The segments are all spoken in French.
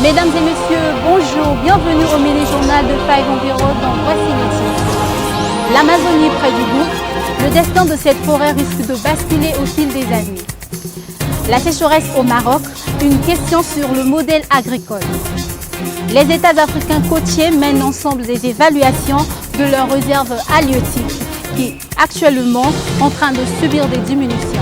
Mesdames et messieurs, bonjour, bienvenue au mini-journal de 5 Environ dans Voici les titres. L'Amazonie près du gouffre, le destin de cette forêt risque de basculer au fil des années. La sécheresse au Maroc, une question sur le modèle agricole. Les États africains côtiers mènent ensemble des évaluations de leurs réserves halieutiques qui, actuellement, sont en train de subir des diminutions.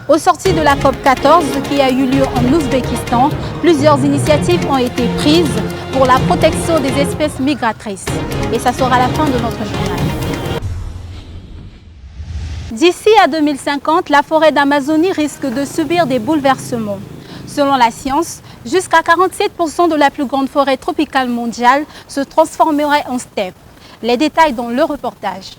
Au sorti de la COP 14 qui a eu lieu en Ouzbékistan, plusieurs initiatives ont été prises pour la protection des espèces migratrices. Et ça sera la fin de notre journal. D'ici à 2050, la forêt d'Amazonie risque de subir des bouleversements. Selon la science, jusqu'à 47% de la plus grande forêt tropicale mondiale se transformerait en steppe. Les détails dans le reportage.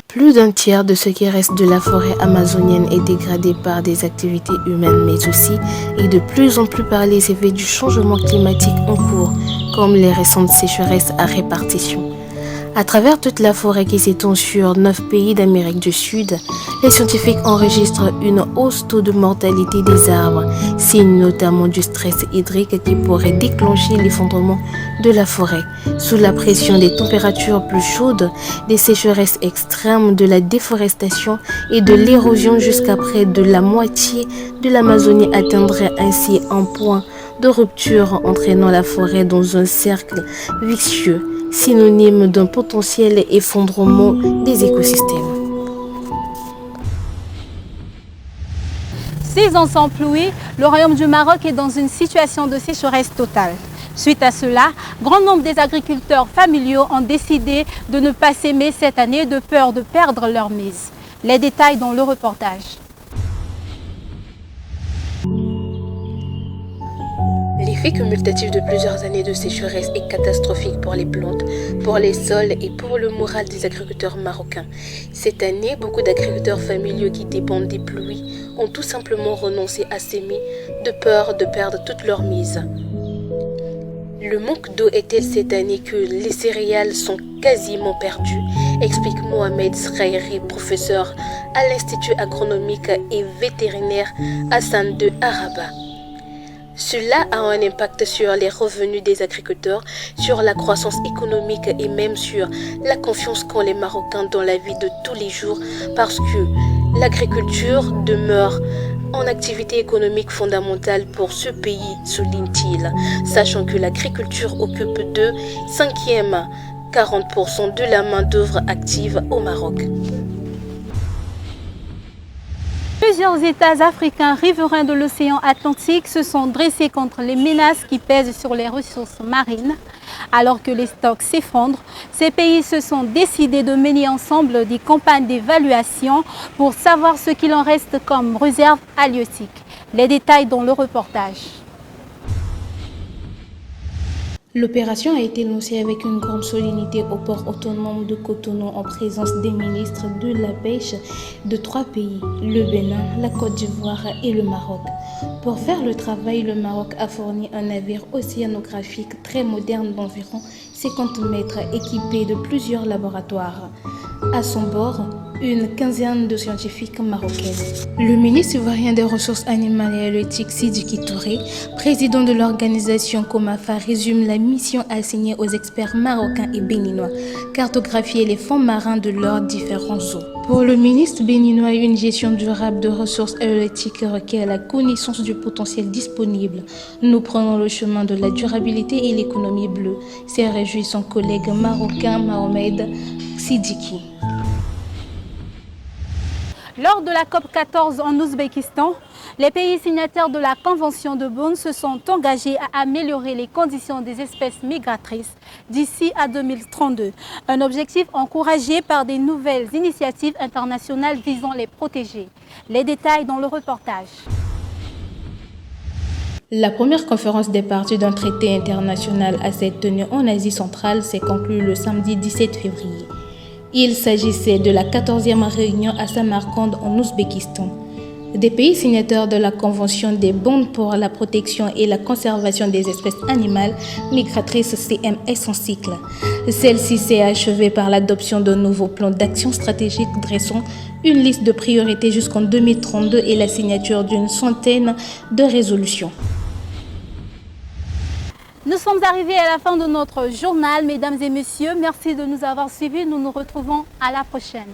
Plus d'un tiers de ce qui reste de la forêt amazonienne est dégradé par des activités humaines, mais aussi et de plus en plus par les effets du changement climatique en cours, comme les récentes sécheresses à répartition. À travers toute la forêt qui s'étend sur 9 pays d'Amérique du Sud, les scientifiques enregistrent une hausse taux de mortalité des arbres, signe notamment du stress hydrique qui pourrait déclencher l'effondrement de la forêt, sous la pression des températures plus chaudes, des sécheresses extrêmes, de la déforestation et de l'érosion. Jusqu'à près de la moitié de l'Amazonie atteindrait ainsi un point de rupture, entraînant la forêt dans un cercle vicieux, synonyme d'un potentiel effondrement des écosystèmes. 6 ans sans pluie, le Royaume du Maroc est dans une situation de sécheresse totale. Suite à cela, grand nombre des agriculteurs familiaux ont décidé de ne pas s'aimer cette année de peur de perdre leur mise. Les détails dans le reportage. L'effet cumulatif de plusieurs années de sécheresse est catastrophique pour les plantes, pour les sols et pour le moral des agriculteurs marocains. Cette année, beaucoup d'agriculteurs familiaux qui dépendent des pluies ont tout simplement renoncé à s'aimer de peur de perdre toute leur mise. Le manque d'eau est tel cette année que les céréales sont quasiment perdues, explique Mohamed Sraïri, professeur à l'Institut agronomique et vétérinaire Hassan de Araba. Cela a un impact sur les revenus des agriculteurs, sur la croissance économique et même sur la confiance qu'ont les Marocains dans la vie de tous les jours, parce que l'agriculture demeure en activité économique fondamentale pour ce pays, souligne-t-il, sachant que l'agriculture occupe de 40% de la main-d'œuvre active au Maroc. Plusieurs États africains riverains de l'océan Atlantique se sont dressés contre les menaces qui pèsent sur les ressources marines. Alors que les stocks s'effondrent, ces pays se sont décidés de mener ensemble des campagnes d'évaluation pour savoir ce qu'il en reste comme réserve halieutique. Les détails dans le reportage. L'opération a été lancée avec une grande solennité au port autonome de Cotonou en présence des ministres de la pêche de 3 pays, le Bénin, la Côte d'Ivoire et le Maroc. Pour faire le travail, le Maroc a fourni un navire océanographique très moderne d'environ 50 mètres équipé de plusieurs laboratoires. À son bord, une quinzaine de scientifiques marocains. Le ministre ivoirien des Ressources animales et halieutiques Sidiki Touré, président de l'organisation Comafa, résume la mission assignée aux experts marocains et béninois, cartographier les fonds marins de leurs différents eaux. Pour le ministre béninois, une gestion durable de ressources halieutiques requiert la connaissance du potentiel disponible. Nous prenons le chemin de la durabilité et l'économie bleue, s'est réjoui son collègue marocain Mohamed Sidiki. Lors de la COP 14 en Ouzbékistan, les pays signataires de la Convention de Bonn se sont engagés à améliorer les conditions des espèces migratrices d'ici à 2032, un objectif encouragé par des nouvelles initiatives internationales visant à les protéger. Les détails dans le reportage. La première conférence des parties d'un traité international à cette tenue en Asie centrale s'est conclue le samedi 17 février. Il s'agissait de la 14e réunion à Samarcande en Ouzbékistan. Des pays signataires de la Convention des bandes pour la protection et la conservation des espèces animales migratrices CMS en cycle. Celle-ci s'est achevée par l'adoption d'un nouveau plan d'action stratégique dressant une liste de priorités jusqu'en 2032 et la signature d'une centaine de résolutions. Nous sommes arrivés à la fin de notre journal, mesdames et messieurs. Merci de nous avoir suivis. Nous nous retrouvons à la prochaine.